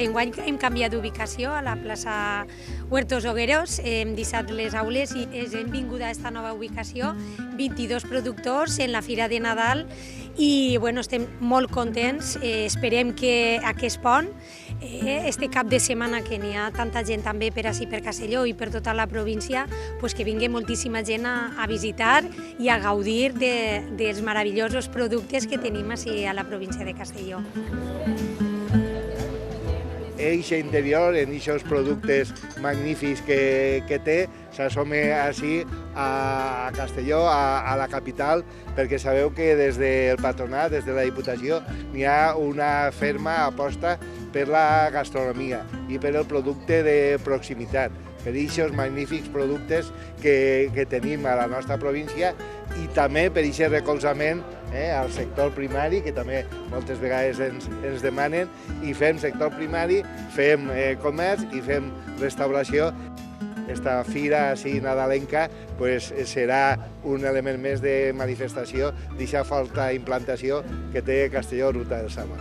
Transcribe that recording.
enguany hem canviat d'ubicació a la plaça Huertos Hogueros, hem deixat les aules i hem vingut a aquesta nova ubicació, 22 productors en la Fira de Nadal i estem molt contents, esperem que aquest pont, este cap de setmana que n'hi ha tanta gent també per ací per Castelló i per tota la província, que vingui moltíssima gent a visitar i a gaudir dels meravellosos productes que tenim ací a la província de Castelló. Eixe interior, en aquests productes magnífics que té, s'assoma així a Castelló, a la capital, perquè sabeu que des del patronat, des de la Diputació, n'hi ha una ferma aposta per la gastronomia i per el producte de proximitat, per aquests magnífics productes que tenim a la nostra província i també per aquest recolzament al sector primari, que també moltes vegades ens demanen, i fem sector primari, fem comerç i fem restauració. Esta fira així nadalenca serà un element més de manifestació d'aquesta forta implantació que té Castelló Ruta del Sama.